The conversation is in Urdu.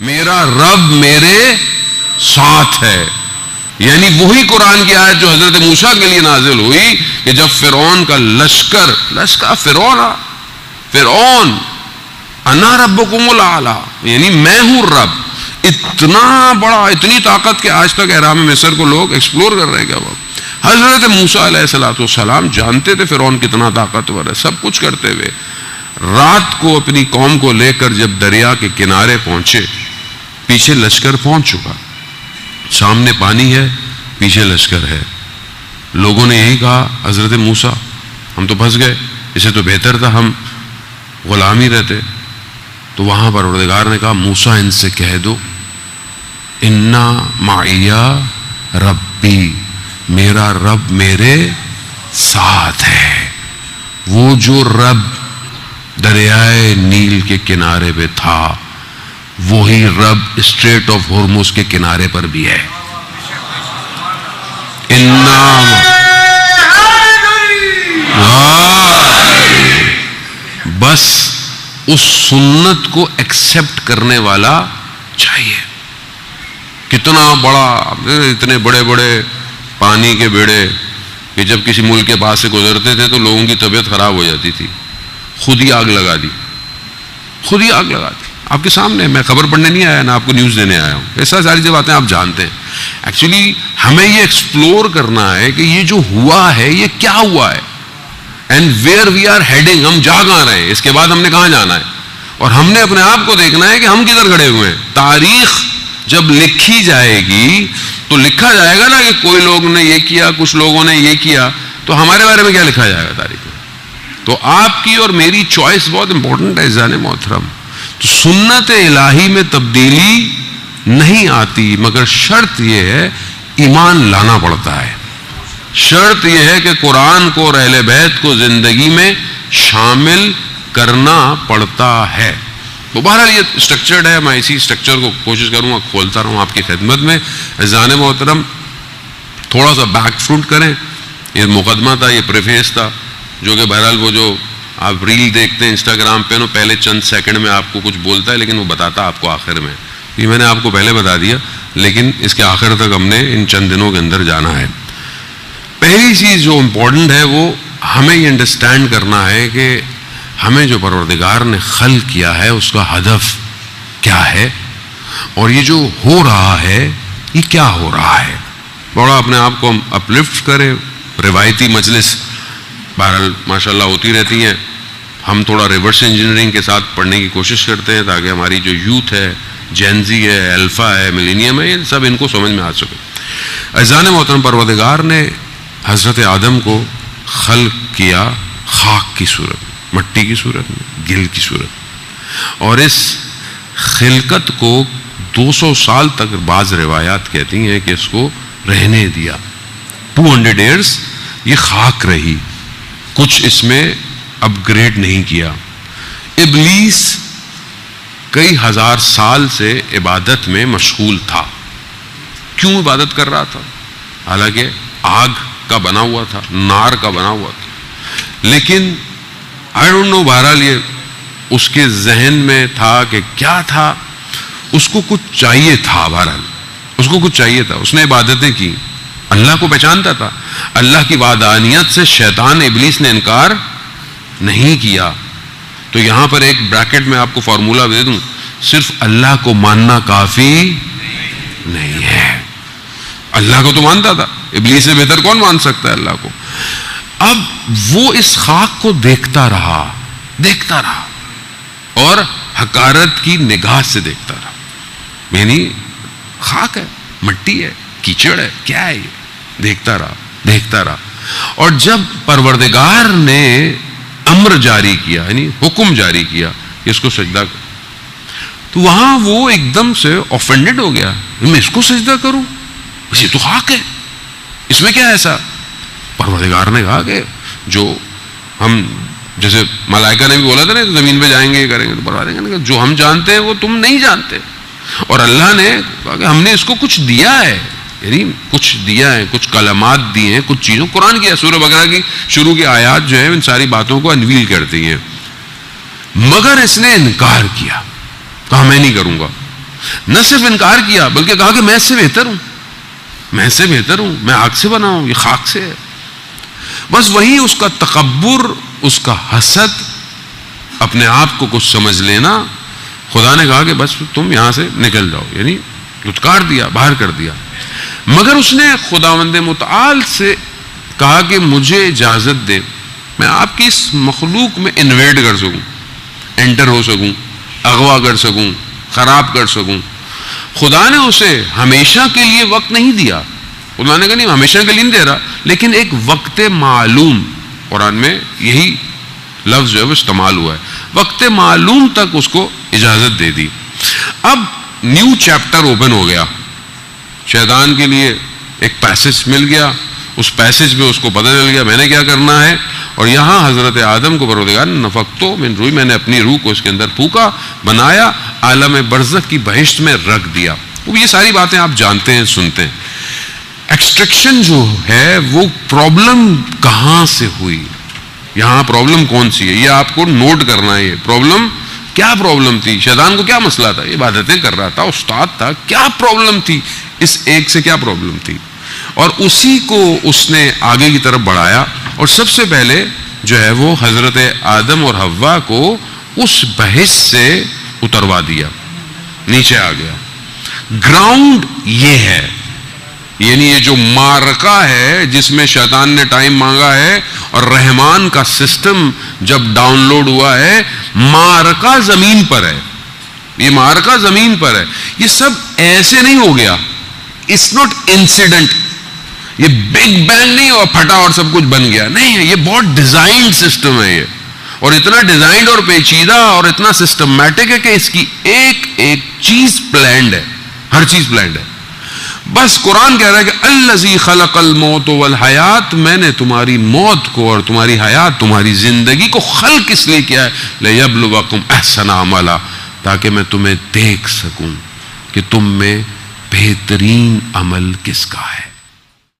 میرا رب میرے ساتھ ہے. یعنی وہی قرآن کی آیت جو حضرت موسیٰ کے لیے نازل ہوئی کہ جب فرعون کا لشکر فرعون انا ربکم الاعلی، یعنی میں ہوں رب، اتنا بڑا، اتنی طاقت کہ آج تک احرام مصر کو لوگ ایکسپلور کر رہے ہیں. کیا وہ حضرت موسیٰ علیہ السلام جانتے تھے فرعون کتنا طاقتور ہے، سب کچھ کرتے ہوئے رات کو اپنی قوم کو لے کر جب دریا کے کنارے پہنچے، پیچھے لشکر پہنچ چکا، سامنے پانی ہے، پیچھے لشکر ہے. لوگوں نے یہی کہا حضرت موسیٰ ہم تو پھنس گئے، اسے تو بہتر تھا ہم غلامی رہتے. تو وہاں پر پروردگار نے کہا موسیٰ ان سے کہہ دو انا معی ربی، میرا رب میرے ساتھ ہے. وہ جو رب دریائے نیل کے کنارے پہ تھا وہی رب اسٹریٹ آف ہرمز کے کنارے پر بھی ہے. بس اس سنت کو ایکسپٹ کرنے والا چاہیے. کتنا بڑا، اتنے بڑے بڑے پانی کے بیڑے کہ جب کسی ملک کے پاس سے گزرتے تھے تو لوگوں کی طبیعت خراب ہو جاتی تھی، خود ہی آگ لگا دی. آپ کے سامنے، میں خبر پڑھنے نہیں آیا، نہ آپ کو نیوز دینے آیا ہوں. ایسا ساری جو باتیں آپ جانتے ہیں. ایکچولی ہمیں یہ ایکسپلور کرنا ہے کہ یہ جو ہوا ہے یہ کیا ہوا ہے، and where we are heading, ہم جا کہاں رہے ہیں، اس کے بعد ہم نے کہاں جانا ہے. اور ہم نے اپنے آپ کو دیکھنا ہے کہ ہم کدھر کھڑے ہوئے ہیں. تاریخ جب لکھی جائے گی تو لکھا جائے گا نا کہ کوئی لوگ نے یہ کیا، کچھ لوگوں نے یہ کیا، تو ہمارے بارے میں کیا لکھا جائے گا تاریخ میں. تو آپ کی اور میری چوائس بہت امپورٹنٹ ہے عزیزان محترم. تو سنت الہی میں تبدیلی نہیں آتی، مگر شرط یہ ہے ایمان لانا پڑتا ہے. شرط یہ ہے کہ قرآن کو اور اہل بیت کو زندگی میں شامل کرنا پڑتا ہے. تو بہرحال یہ اسٹرکچرڈ ہے، میں اسی اسٹرکچر کو کوشش کروں گا کھولتا رہوں آپ کی خدمت میں. عزیزان محترم تھوڑا سا بیک فروٹ کریں. یہ مقدمہ تھا، یہ پریفیس تھا، جو کہ بہرحال وہ جو آپ ریل دیکھتے ہیں انسٹاگرام پہ، پہلے چند سیکنڈ میں آپ کو کچھ بولتا ہے لیکن وہ بتاتا آپ کو آخر میں. یہ میں نے آپ کو پہلے بتا دیا لیکن اس کے آخر تک ہم نے ان چند دنوں کے اندر جانا ہے. پہلی چیز جو امپورٹنٹ ہے وہ ہمیں یہ انڈرسٹینڈ کرنا ہے کہ ہمیں جو پروردگار نے خلق کیا ہے اس کا ہدف کیا ہے، اور یہ جو ہو رہا ہے یہ کیا ہو رہا ہے. بڑا اپنے آپ کو اپلفٹ کرے. روایتی مجلس بہرحال ماشاءاللہ ہوتی رہتی ہیں. ہم تھوڑا ریورس انجینئرنگ کے ساتھ پڑھنے کی کوشش کرتے ہیں تاکہ ہماری جو یوتھ ہے، جینزی ہے، الفا ہے، ملینیم ہے، یہ سب ان کو سمجھ میں آ سکے. عزیزان محترم پروردگار نے حضرت آدم کو خلق کیا خاک کی صورت، مٹی کی صورت میں، گل کی صورت، اور اس خلقت کو 200 سال تک بعض روایات کہتی ہیں کہ اس کو رہنے دیا. 200 ایئرس یہ خاک رہی، کچھ اس میں اپ گریڈ نہیں کیا. ابلیس کئی ہزار سال سے عبادت میں مشغول تھا. کیوں عبادت کر رہا تھا؟ حالانکہ آگ کا بنا ہوا تھا، نار کا بنا ہوا تھا، لیکن I don't know، بہرحال یہ اس کے ذہن میں تھا کہ کیا تھا، اس کو کچھ چاہیے تھا. بہرحال اس کو کچھ چاہیے تھا. اس نے عبادتیں کی، اللہ کو پہچانتا تھا. اللہ کی وحدانیت سے شیطان ابلیس نے انکار نہیں کیا. تو یہاں پر ایک بریکٹ میں آپ کو فارمولا دے دوں، صرف اللہ کو ماننا کافی نہیں ہے. اللہ کو تو مانتا تھا، ابلیس سے بہتر کون مان سکتا ہے اللہ کو. اب وہ اس خاک کو دیکھتا رہا اور حقارت کی نگاہ سے دیکھتا رہا. یعنی خاک ہے، مٹی ہے، کیچڑ ہے، کیا ہے یہ؟ دیکھتا رہا. اور جب پروردگار نے امر جاری کیا، یعنی حکم جاری کیا کہ اس کو سجدہ کر، تو وہاں وہ ایک دم سے آفینڈڈ ہو گیا. میں اس کو سجدہ کروں؟ یہ تو خاک ہے، اس میں کیا ایسا؟ پروردگار نے کہا کہ جو ہم، جیسے ملائکہ نے بھی بولا تھا نا زمین پہ جائیں گے یہ کریں گے، تو پروردگار نے کہا جو ہم جانتے ہیں وہ تم نہیں جانتے. اور اللہ نے کہا کہ ہم نے اس کو کچھ دیا ہے، یعنی کچھ دیا ہے، کچھ کلمات دیے ہیں، کچھ چیزوں. قرآن کی سورہ بقرہ کی شروع کی آیات جو ہیں ان ساری باتوں کو انویل کرتی ہیں. مگر اس نے انکار کیا، کہا میں نہیں کروں گا. نہ صرف انکار کیا بلکہ کہا کہ میں اس سے بہتر ہوں، میں اس سے بہتر ہوں، میں آگ سے بنا ہوں، یہ خاک سے ہے. بس وہی اس کا تکبر، اس کا حسد، اپنے آپ کو کچھ سمجھ لینا. خدا نے کہا کہ بس تم یہاں سے نکل جاؤ، یعنی لٹکار دیا، باہر کر دیا. مگر اس نے خداوند متعال سے کہا کہ مجھے اجازت دے، میں آپ کی اس مخلوق میں انویڈ کر سکوں، انٹر ہو سکوں، اغوا کر سکوں، خراب کر سکوں. خدا نے اسے ہمیشہ کے لیے وقت نہیں دیا. خدا نے کہا نہیں ہمیشہ کے لیے نہیں دے رہا، لیکن ایک وقت معلوم، قرآن میں یہی لفظ جو ہے وہ استعمال ہوا ہے، وقت معلوم تک اس کو اجازت دے دی. اب نیو چیپٹر اوپن ہو گیا. شیطان کے لیے ایک پیسج مل گیا، اس پیسج میں اس کو پتہ چل گیا میں نے کیا کرنا ہے. اور یہاں حضرت آدم کو پروردگار نے نفختو من روحی، میں نے اپنی روح کو اس کے اندر پھونکا، بنایا، عالم برزخ کی بہشت میں رکھ دیا. یہ ساری باتیں آپ جانتے ہیں، سنتے ہیں. ایکسٹریکشن جو ہے وہ پرابلم کہاں سے ہوئی، یہاں پرابلم کون سی ہے، یہ آپ کو نوٹ کرنا ہے. یہ پرابلم کیا پرابلم تھی؟ شیطان کو کیا مسئلہ تھا؟ عبادتیں کر رہا تھا، استاد تھا، کیا پرابلم تھی؟ اس ایک سے کیا پرابلم تھی؟ اور اسی کو اس نے آگے کی طرف بڑھایا. اور سب سے پہلے جو ہے وہ حضرت آدم اور حوا کو اس بحث سے اتروا دیا، نیچے آ گیا. گراؤنڈ یہ ہے، یعنی یہ جو معرکہ ہے جس میں شیطان نے ٹائم مانگا ہے اور رحمان کا سسٹم جب ڈاؤن لوڈ ہوا ہے، معرکہ زمین پر ہے. یہ معرکہ زمین پر ہے. یہ سب ایسے نہیں ہو گیا، اٹس ناٹ انسیڈنٹ. یہ بگ بینگ نہیں اور پھٹا اور سب کچھ بن گیا، نہیں ہے. یہ بہت ڈیزائنڈ سسٹم ہے یہ، اور اتنا ڈیزائنڈ اور پیچیدہ اور اتنا سسٹمیٹک ہے کہ اس کی ایک ایک چیز پلانڈ ہے، ہر چیز پلانڈ ہے. بس قرآن کہہ رہا ہے کہ الذی خلق الموت والحیات، میں نے تمہاری موت کو اور تمہاری حیات، تمہاری زندگی کو خلق اس لیے کیا ہے، لیبلوکم احسن عملا، تاکہ میں تمہیں دیکھ سکوں کہ تم میں بہترین عمل کس کا ہے.